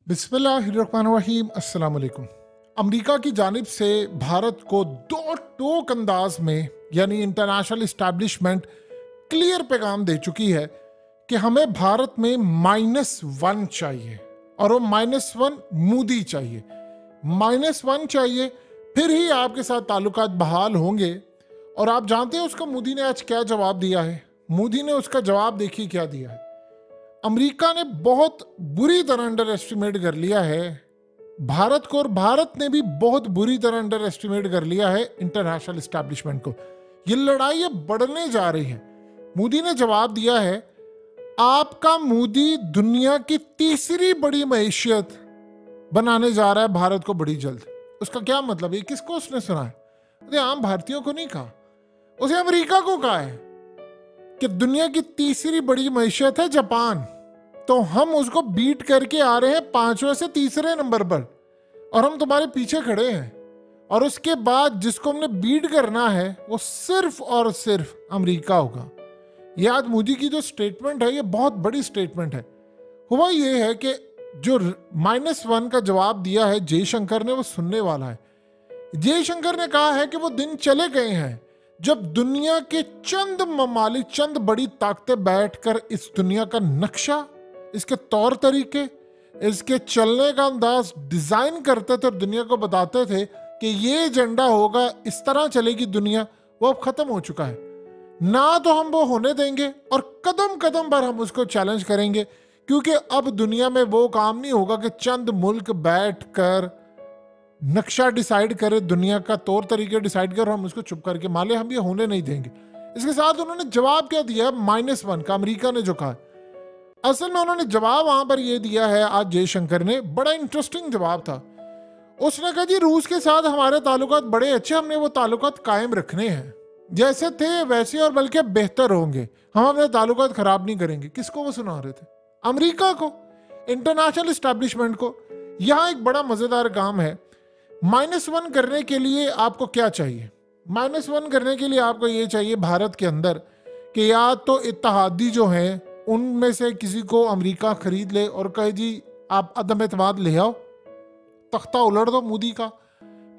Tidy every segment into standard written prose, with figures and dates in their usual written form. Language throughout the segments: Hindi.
बिस्मिल्लाहिर्रहमानिर्रहीम अस्सलाम वालेकुम। अमेरिका की जानिब से भारत को दो टोक अंदाज में यानी इंटरनेशनल इस्टेब्लिशमेंट क्लियर पैगाम दे चुकी है कि हमें भारत में -1 चाहिए और वो -1 मोदी चाहिए। -1 चाहिए, फिर ही आपके साथ ताल्लुकात बहाल होंगे। और आप जानते हैं उसका मोदी ने आज क्या जवाब दिया है। मोदी ने उसका जवाब देखिए क्या दिया है। अमेरिका ने बहुत बुरी तरह अंडर एस्टिमेट कर लिया है भारत को, और भारत ने भी बहुत बुरी तरह अंडर एस्टिमेट कर लिया है इंटरनेशनल एस्टैब्लिशमेंट को। ये लड़ाई अब बढ़ने जा रही है। मोदी ने जवाब दिया है, आपका मोदी दुनिया की तीसरी बड़ी मईशियत बनाने जा रहा है भारत को बड़ी जल्द। उसका क्या मतलब है? किसको उसने सुना है? उसे आम भारतीयों को नहीं कहा, उसे अमेरिका को कहा है कि दुनिया की तीसरी बड़ी मईशियत है जापान, तो हम उसको बीट करके आ रहे हैं 5वें से तीसरे नंबर पर, और हम तुम्हारे पीछे खड़े हैं। और उसके बाद जिसको हमने बीट करना है वो सिर्फ और सिर्फ अमेरिका होगा। ये आज मोदी की जो स्टेटमेंट है ये बहुत बड़ी स्टेटमेंट है। हुआ ये है कि जो -1 का जवाब दिया है जयशंकर ने, वो सुनने वाला है। जयशंकर ने कहा है कि वो दिन चले गए हैं जब दुनिया के चंद ममालिक, चंद बड़ी ताकतें बैठकर इस दुनिया का नक्शा, इसके तौर तरीके, इसके चलने का अंदाज डिजाइन करते थे और दुनिया को बताते थे कि ये एजेंडा होगा, इस तरह चलेगी दुनिया। वो अब खत्म हो चुका है। ना तो हम वो होने देंगे और कदम कदम पर हम उसको चैलेंज करेंगे, क्योंकि अब दुनिया में वो काम नहीं होगा कि चंद मुल्क बैठकर नक्शा डिसाइड करे, दुनिया का तौर तरीके डिसाइड कर, हम उसको चुप करके मान ले। हम ये होने नहीं देंगे। इसके साथ उन्होंने जवाब क्या दिया -1 का, अमेरिका ने जो कहा। असल में उन्होंने जवाब वहां पर ये दिया है आज जयशंकर ने, बड़ा इंटरेस्टिंग जवाब था। उसने कहा जी रूस के साथ हमारे ताल्लुकात बड़े अच्छे, हमने वो ताल्लुकात कायम रखने हैं, जैसे थे वैसे और बल्कि बेहतर होंगे, हम अपने ताल्लुकात खराब नहीं करेंगे। किसको वो सुना रहे थे? अमेरिका को, इंटरनेशनल एस्टैब्लिशमेंट को। यहाँ एक बड़ा मजेदार काम है। -1 करने के लिए आपको क्या चाहिए? -1 करने के लिए आपको ये चाहिए भारत के अंदर कि या तो इत्तेहादी जो हैं उनमें से किसी को अमेरिका खरीद ले और कहे जी आप अदम एतमाद ले आओ, तख्ता उलट दो मोदी का,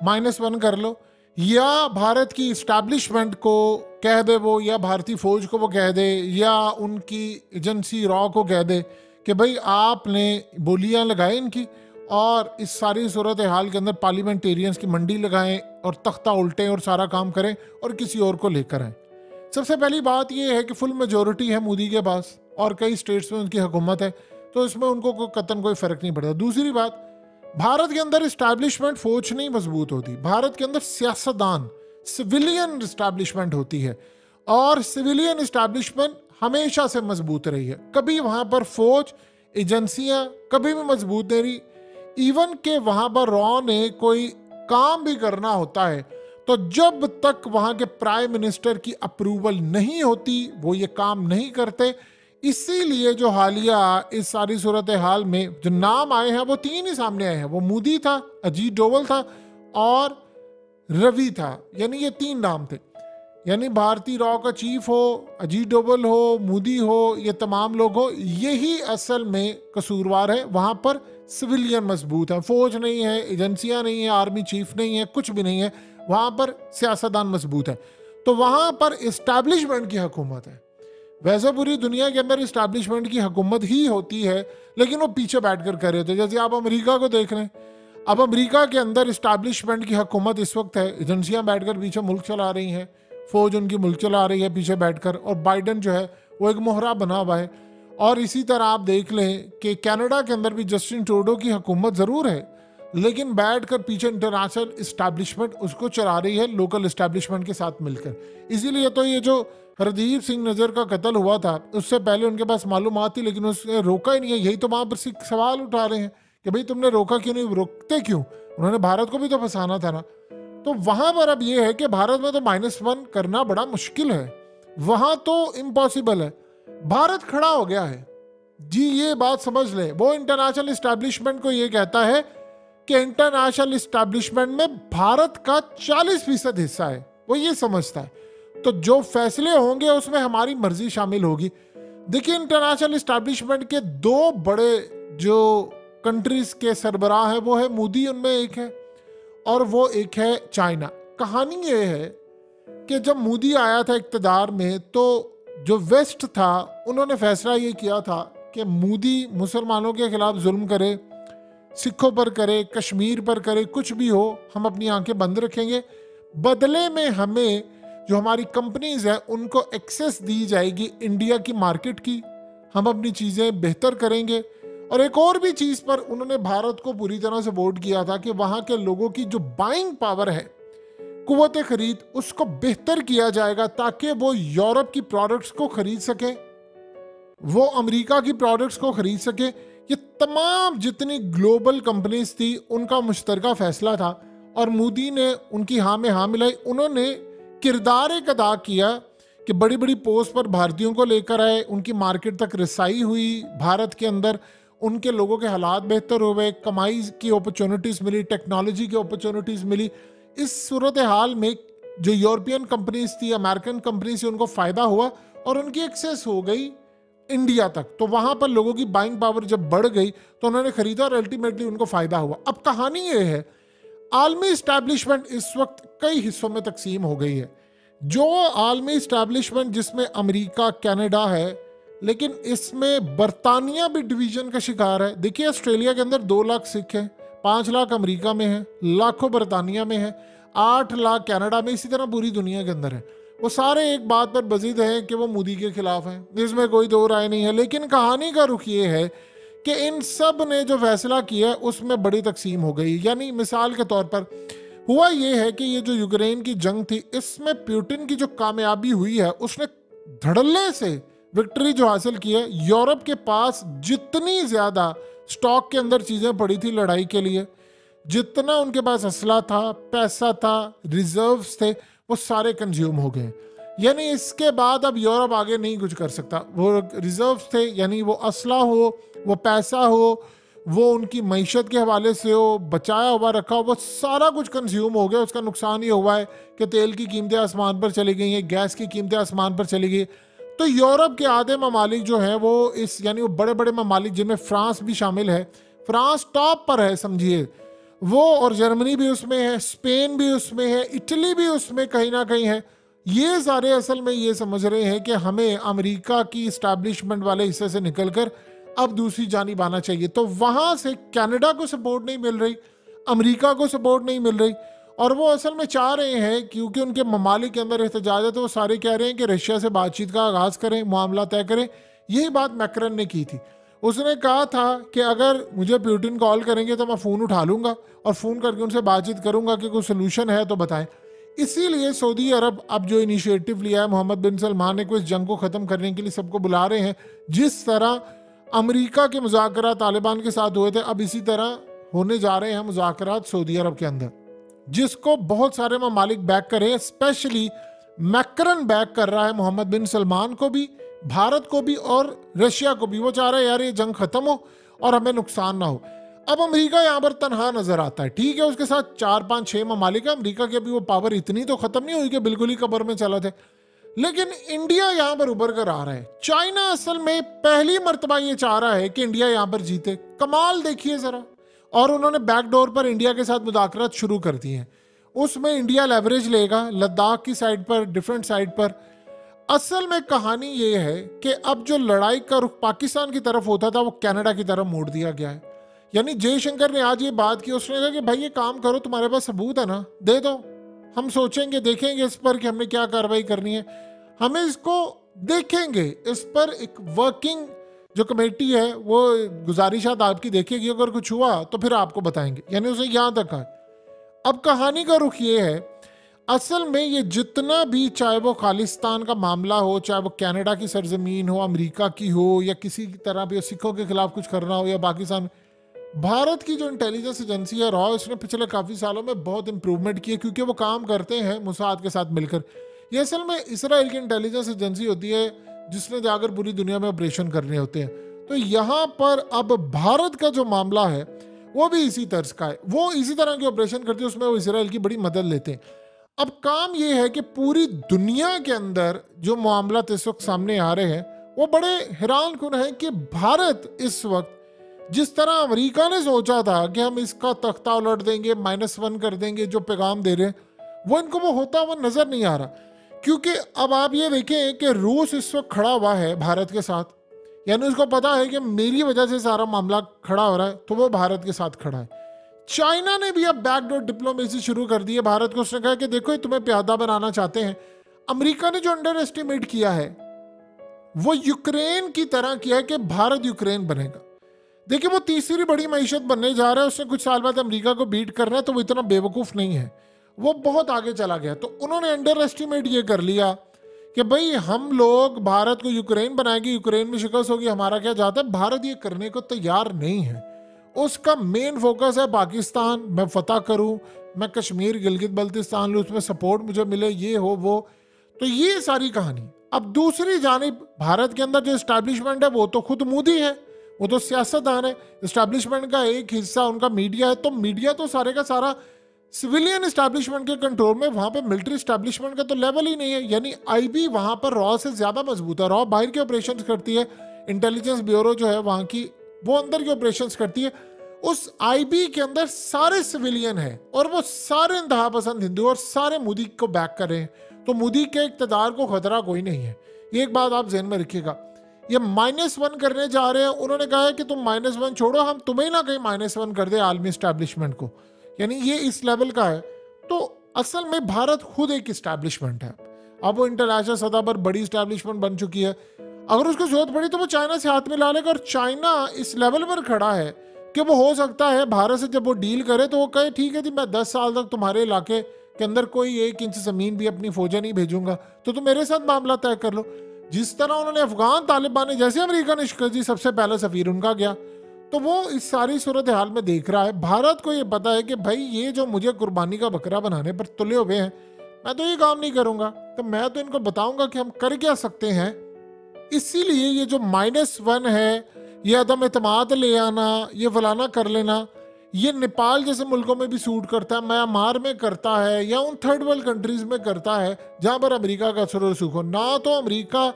-1 कर लो। या भारत की इस्टेब्लिशमेंट को कह दे वो, या भारतीय फौज को वो कह दे, या उनकी एजेंसी रॉ को कह दे कि भाई आपने बोलियां लगाए इनकी, और इस सारी सूरत हाल के अंदर पार्लियामेंटेरियंस की मंडी लगाएं और तख्ता उल्टें और सारा काम करें और किसी और को लेकर आए। सबसे पहली बात यह है कि फुल मेजोरिटी है मोदी के पास और कई स्टेट्स में उनकी हुकूमत है, तो इसमें उनको कतन कोई फर्क नहीं पड़ता। दूसरी बात, भारत के अंदर इस्टेब्लिशमेंट फौज नहीं मजबूत होती, भारत के अंदर सियासतदान, सिविलियन इस्टेब्लिशमेंट होती है, और सिविलियन इस्टेब्लिशमेंट हमेशा से मजबूत रही है। कभी वहां पर फौज, एजेंसियां कभी भी मजबूत नहीं रही। इवन के वहां पर रॉ ने कोई काम भी करना होता है तो जब तक वहां के प्राइम मिनिस्टर की अप्रूवल नहीं होती वो ये काम नहीं करते। इसीलिए जो हालिया इस सारी सूरत हाल में जो नाम आए हैं वो 3 ही सामने आए हैं। वो मोदी था, अजीत डोवल था और रवि था, यानी ये 3 नाम थे। यानी भारतीय रॉ का चीफ हो, अजीत डोवल हो, मोदी हो, ये तमाम लोग हो, यही असल में कसूरवार है। वहां पर सिविलियन मजबूत है, फौज नहीं है, एजेंसियां नहीं है, आर्मी चीफ नहीं है, कुछ भी नहीं है। वहां पर सियासतदान मजबूत है, तो वहां पर इस्टेब्लिशमेंट की हुकूमत है। वैसे पूरी दुनिया के अंदर इस्टेब्लिशमेंट की हुकूमत ही होती है, लेकिन वो पीछे बैठकर कर रहे थे। जैसे आप अमेरिका को देख रहे हैं, अब अमेरिका के अंदर इस्टेब्लिशमेंट की हुकूमत इस वक्त है, एजेंसियां बैठकर पीछे मुल्क चला रही हैं, फौज उनकी मुल्क चला रही है पीछे बैठकर, और बाइडन जो है वो एक मोहरा बना हुआ है। और इसी तरह आप देख लें कि कनाडा के अंदर भी जस्टिन ट्रूडो की हुकूमत ज़रूर है, लेकिन बैठकर पीछे इंटरनेशनल इस्टेब्लिशमेंट उसको चला रही है लोकल इस्टेब्लिशमेंट के साथ मिलकर। इसीलिए तो ये जो हरदीप सिंह नजर का कत्ल हुआ था उससे पहले उनके पास मालूमात थी, लेकिन उसने रोका ही नहीं है। यही तो वहाँ पर सवाल उठा रहे हैं कि भाई तुमने रोका क्यों नहीं, रोकते क्यों? उन्होंने भारत को भी तो फंसाना था ना। तो वहां पर अब यह है कि भारत में तो -1 करना बड़ा मुश्किल है, वहां तो इम्पॉसिबल है। भारत खड़ा हो गया है जी, ये बात समझ लें। वो इंटरनेशनल इस्टेब्लिशमेंट को ये कहता है कि इंटरनेशनल इस्टेब्लिशमेंट में भारत का 40% हिस्सा है, वो ये समझता है। तो जो फैसले होंगे उसमें हमारी मर्जी शामिल होगी। देखिए इंटरनेशनल इस्टेब्लिशमेंट के 2 बड़े जो कंट्रीज के सरबराह है वो है मोदी, उनमें एक है, और वो एक है चाइना। कहानी ये है कि जब मोदी आया था इक़्तिदार में तो जो वेस्ट था उन्होंने फैसला ये किया था कि मोदी मुसलमानों के खिलाफ जुल्म करे, सिखों पर करे, कश्मीर पर करे, कुछ भी हो हम अपनी आंखें बंद रखेंगे, बदले में हमें जो हमारी कंपनीज है उनको एक्सेस दी जाएगी इंडिया की मार्केट की, हम अपनी चीज़ें बेहतर करेंगे। और एक और भी चीज़ पर उन्होंने भारत को पूरी तरह से सपोर्ट किया था कि वहाँ के लोगों की जो बाइंग पावर है, कुव्वत खरीद, उसको बेहतर किया जाएगा ताकि वो यूरोप की प्रोडक्ट्स को खरीद सके, वो अमेरिका की प्रोडक्ट्स को खरीद सके। ये तमाम जितनी ग्लोबल कंपनीज थी उनका मुश्तरका फैसला था और मोदी ने उनकी हाँ में हाँ मिलाई। उन्होंने किरदार एक अदा किया कि बड़ी बड़ी पोस्ट पर भारतीयों को लेकर आए, उनकी मार्केट तक रसाई हुई, भारत के अंदर उनके लोगों के हालात बेहतर हुए, कमाई की अपॉर्चुनिटीज़ मिली, टेक्नोलॉजी की अपॉर्चुनिटीज़ मिली। इस सूरत हाल में जो यूरोपियन कंपनीज थी, अमेरिकन कंपनीज थी, उनको फ़ायदा हुआ और उनकी एक्सेस हो गई इंडिया तक। तो वहाँ पर लोगों की बाइंग पावर जब बढ़ गई तो उन्होंने खरीदा और अल्टीमेटली उनको फ़ायदा हुआ। अब कहानी ये है, आलमी इस्टेब्लिशमेंट इस वक्त कई हिस्सों में तकसीम हो गई है। जो आलमी इस्टेब्लिशमेंट जिसमें अमेरिका, कनाडा है, लेकिन इसमें बरतानिया भी डिवीजन का शिकार है। देखिए ऑस्ट्रेलिया के अंदर 2 लाख सिख हैं, 5 लाख अमेरिका में है, लाखों बरतानिया में है, 8 लाख कनाडा में, इसी तरह पूरी दुनिया के अंदर है। वो सारे एक बात पर बजिद हैं कि वो मोदी के खिलाफ हैं, इसमें कोई दो राय नहीं है। लेकिन कहानी का रुख ये है कि इन सब ने जो फैसला किया उसमें बड़ी तकसीम हो गई। यानी मिसाल के तौर पर हुआ ये है कि ये जो यूक्रेन की जंग थी, इसमें पुतिन की जो कामयाबी हुई है, उसने धड़ल्ले से विक्ट्री जो हासिल की है। यूरोप के पास जितनी ज़्यादा स्टॉक के अंदर चीज़ें पड़ी थी लड़ाई के लिए, जितना उनके पास असला था, पैसा था, रिजर्व्स थे, वो सारे कंज्यूम हो गए। यानी इसके बाद अब यूरोप आगे नहीं कुछ कर सकता। वो रिजर्व्स थे, यानी वो असला हो, वो पैसा हो, वो उनकी मईशत के हवाले से हो, बचाया हुआ रखा हो, वो सारा कुछ कंज्यूम हो गया। उसका नुकसान ये हुआ है कि तेल की कीमतें आसमान पर चली गई हैं, गैस की कीमतें आसमान पर चली गई। तो यूरोप के आधे ममालिक जो हैं वो इस, यानी वो बड़े बड़े ममालिक जिनमें फ्रांस भी शामिल है, फ्रांस टॉप पर है समझिए वो, और जर्मनी भी उसमें है, स्पेन भी उसमें है, इटली भी उसमें कहीं ना कहीं है। ये सारे असल में ये समझ रहे हैं कि हमें अमेरिका की इस्टेब्लिशमेंट वाले हिस्से से निकलकर अब दूसरी जानिब आना चाहिए। तो वहाँ से कनाडा को सपोर्ट नहीं मिल रही, अमेरिका को सपोर्ट नहीं मिल रही, और वो असल में चाह रहे हैं क्योंकि उनके ममालिक के अंदर एहतजाज है तो वो सारे कह रहे हैं कि रशिया से बातचीत का आगाज़ करें, मामला तय करें। यही बात मैक्रन ने की थी। उसने कहा था कि अगर मुझे पुतिन कॉल करेंगे तो मैं फ़ोन उठा लूँगा और फ़ोन करके उनसे बातचीत करूँगा कि कोई सोल्यूशन है तो बताएं। इसीलिए सऊदी अरब अब जो इनिशिएटिव लिया है मोहम्मद बिन सलमान ने, कोई इस जंग को ख़त्म करने के लिए सबको बुला रहे हैं। जिस तरह अमेरिका के मुज़ाकरात तालिबान के साथ हुए थे, अब इसी तरह होने जा रहे हैं मुज़ाकरात सऊदी अरब के अंदर, जिसको बहुत सारे ममालिक बैक करे। स्पेशली मैक्रन बैक कर रहा है मोहम्मद बिन सलमान को भी, भारत को भी और रशिया को भी। वो चाह रहे हैं यार ये जंग खत्म हो और हमें नुकसान ना हो। अब अमेरिका यहाँ पर तनहा नजर आता है, ठीक है, उसके साथ 4, 5, 6 ममालिक है। अमेरिका की अभी वो पावर इतनी तो खत्म नहीं हुई कि बिल्कुल ही कब्र में चला थे, लेकिन इंडिया यहाँ पर उभर कर आ रहा है। चाइना असल में पहली मर्तबा ये चाह रहा है कि इंडिया यहाँ पर जीते। कमाल देखिए जरा। और उन्होंने बैकडोर पर इंडिया के साथ मुज़ाकरात शुरू कर दिए हैं। उसमें इंडिया लेवरेज लेगा लद्दाख की साइड पर, डिफरेंट साइड पर। असल में कहानी ये है कि अब जो लड़ाई का रुख पाकिस्तान की तरफ होता था वो कनाडा की तरफ मोड़ दिया गया है। यानी जयशंकर ने आज ये बात की, उसने कहा कि भाई ये काम करो, तुम्हारे पास सबूत है ना, दे दो, हम सोचेंगे, देखेंगे इस पर कि हमने क्या कार्रवाई करनी है, हमें इसको देखेंगे। इस पर एक वर्किंग जो कमेटी है वो गुजारिशात आपकी देखेगी, अगर कुछ हुआ तो फिर आपको बताएंगे। यानी उसे यहाँ तक है। अब कहानी का रुख ये है, असल में ये जितना भी, चाहे वो खालिस्तान का मामला हो, चाहे वो कनाडा की सरजमीन हो, अमेरिका की हो, या किसी तरह भी सिखों के खिलाफ कुछ करना हो, या पाकिस्तान, भारत की जो इंटेलिजेंस एजेंसी है रॉ, उसने पिछले काफ़ी सालों में बहुत इंप्रूवमेंट की है क्योंकि वो काम करते हैं मुसाद के साथ मिलकर। ये असल में इसराइल की इंटेलिजेंस एजेंसी होती है जिसने जाकर पूरी दुनिया में ऑपरेशन करने होते हैं। तो यहाँ पर अब भारत का जो मामला है वो भी इसी तर्ज का है। वो इसी तरह के ऑपरेशन करते हैं, उसमें वो इसराइल की बड़ी मदद लेते हैं। अब काम ये है कि पूरी दुनिया के अंदर जो मामला इस वक्त सामने आ रहे हैं वो बड़े हैरान कुन है कि भारत इस वक्त जिस तरह अमेरिका ने सोचा था कि हम इसका तख्ता उलट देंगे, -1 कर देंगे जो पैगाम दे रहे हैं, वो इनको वो होता हुआ नजर नहीं आ रहा। क्योंकि अब आप ये देखें कि रूस इस वक्त खड़ा हुआ है भारत के साथ, यानी उसको पता है कि मेरी वजह से सारा मामला खड़ा हो रहा है, तो वो भारत के साथ खड़ा है। चाइना ने भी अब बैकडोर डिप्लोमेसी शुरू कर दी है भारत को। उसने कहा कि देखो ये तुम्हें प्यादा बनाना चाहते हैं। अमेरिका ने जो अंडर एस्टिमेट किया है वो यूक्रेन की तरह किया है कि भारत यूक्रेन बनेगा। देखिए वो तीसरी बड़ी मईशत बनने जा रहा है, उसने कुछ साल बाद अमेरिका को बीट करना है, तो वो इतना बेवकूफ़ नहीं है, वो बहुत आगे चला गया। तो उन्होंने अंडर एस्टिमेट ये कर लिया कि भाई हम लोग भारत को यूक्रेन बनाएंगे, यूक्रेन में शिकस्त होगी, हमारा क्या जाता है। भारत ये करने को तैयार नहीं है। उसका मेन फोकस है पाकिस्तान मैं फतह करूं, मैं कश्मीर गिलगित बल्तिस्तान लूं, उसमें सपोर्ट मुझे मिले, ये हो वो। तो ये सारी कहानी। अब दूसरी जानिब भारत के अंदर जो इस्टेब्लिशमेंट है वो तो खुद मोदी है, वो तो सियासतदान है। इस्टेब्लिशमेंट का एक हिस्सा उनका मीडिया है, तो मीडिया तो सारे का सारा सिविलियन इस्टेब्लिशमेंट के कंट्रोल में। वहां पे मिलिट्री इस्टेब्लिशमेंट का तो लेवल ही नहीं है। यानी आईबी वहां पर रॉ से ज्यादा मजबूत है। रॉ बाहर के ऑपरेशंस करती है, इंटेलिजेंस ब्यूरो जो है वहां की वो अंदर की ऑपरेशंस करती है। उस आईबी के अंदर सारे सिविलियन है और वो सारे इंतहा पसंद हिंदू और सारे मोदी को बैक कर रहे हैं। तो मोदी के इक़्तिदार को खतरा कोई नहीं है। ये एक बात आप ज़हन में रखिएगा। ये -1 करने जा रहे हैं। उन्होंने कहा है कि तुम -1 छोड़ो, हम तुम्हें ना कहीं -1 कर दे आलमी इस्टेब्लिशमेंट को। यानी ये इस लेवल का है। तो असल में भारत खुद एक इस्टेब्लिशमेंट है। अब वो इंटरनेशनल सतह पर बड़ी इस्टेब्लिशमेंट बन चुकी है। अगर उसको जरूरत पड़ी तो वो चाइना से हाथ मिला लेगा। और चाइना इस लेवल पर खड़ा है कि वो हो सकता है भारत से जब वो डील करे तो वो कहे ठीक है जी, मैं 10 साल तक तुम्हारे इलाके के अंदर कोई 1 इंच ज़मीन भी अपनी फौजें नहीं भेजूंगा, तो तुम मेरे साथ मामला तय कर लो। जिस तरह उन्होंने अफगान तालिबान ने, जैसे अमेरिका ने शिकस्त दी, सबसे पहले सफीर उनका गया। तो वो इस सारी सूरत हाल में देख रहा है। भारत को ये पता है कि भाई ये जो मुझे कुर्बानी का बकरा बनाने पर तुले हुए हैं, मैं तो ये काम नहीं करूंगा। तो मैं तो इनको बताऊंगा कि हम कर क्या सकते हैं। इसीलिए ये जो -1 है, ये अदम एतमाद ले आना, ये फलाना कर लेना, ये नेपाल जैसे मुल्कों में भी सूट करता है, म्यांमार में करता है, या उन थर्ड वर्ल्ड कंट्रीज में करता है जहां पर अमेरिका का असर और सुख हो। ना तो अमेरिका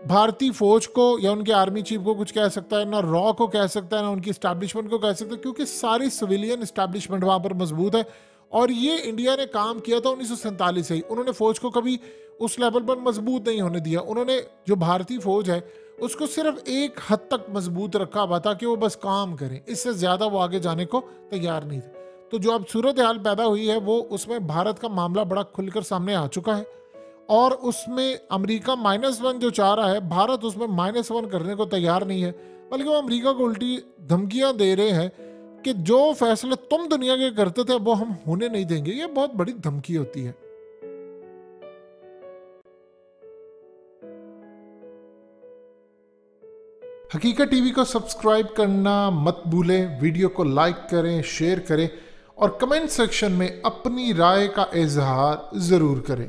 भारतीय फौज को या उनके आर्मी चीफ को कुछ कह सकता है, ना रॉ को कह सकता है, ना उनकी इस्टेब्लिशमेंट को कह सकता है, क्योंकि सारी सिविलियन इस्टेब्लिशमेंट वहां पर मजबूत है। और ये इंडिया ने काम किया था 1947 से ही। उन्होंने फौज को कभी उस लेवल पर मजबूत नहीं होने दिया। उन्होंने जो भारतीय फौज है उसको सिर्फ एक हद तक मजबूत रखा हुआ था कि वो बस काम करें, इससे ज्यादा वो आगे जाने को तैयार नहीं थे। तो जो अब सूरत हाल पैदा हुई है वो उसमें भारत का मामला बड़ा खुलकर सामने आ चुका है। और उसमें अमेरिका -1 जो चाह रहा है, भारत उसमें -1 करने को तैयार नहीं है, बल्कि वो अमेरिका को उल्टी धमकियां दे रहे हैं कि जो फैसले तुम दुनिया के करते थे वो हम होने नहीं देंगे। ये बहुत बड़ी धमकी होती है। हकीकत टीवी को सब्सक्राइब करना मत भूलें, वीडियो को लाइक करें, शेयर करें और कमेंट सेक्शन में अपनी राय का इजहार ज़रूर करें।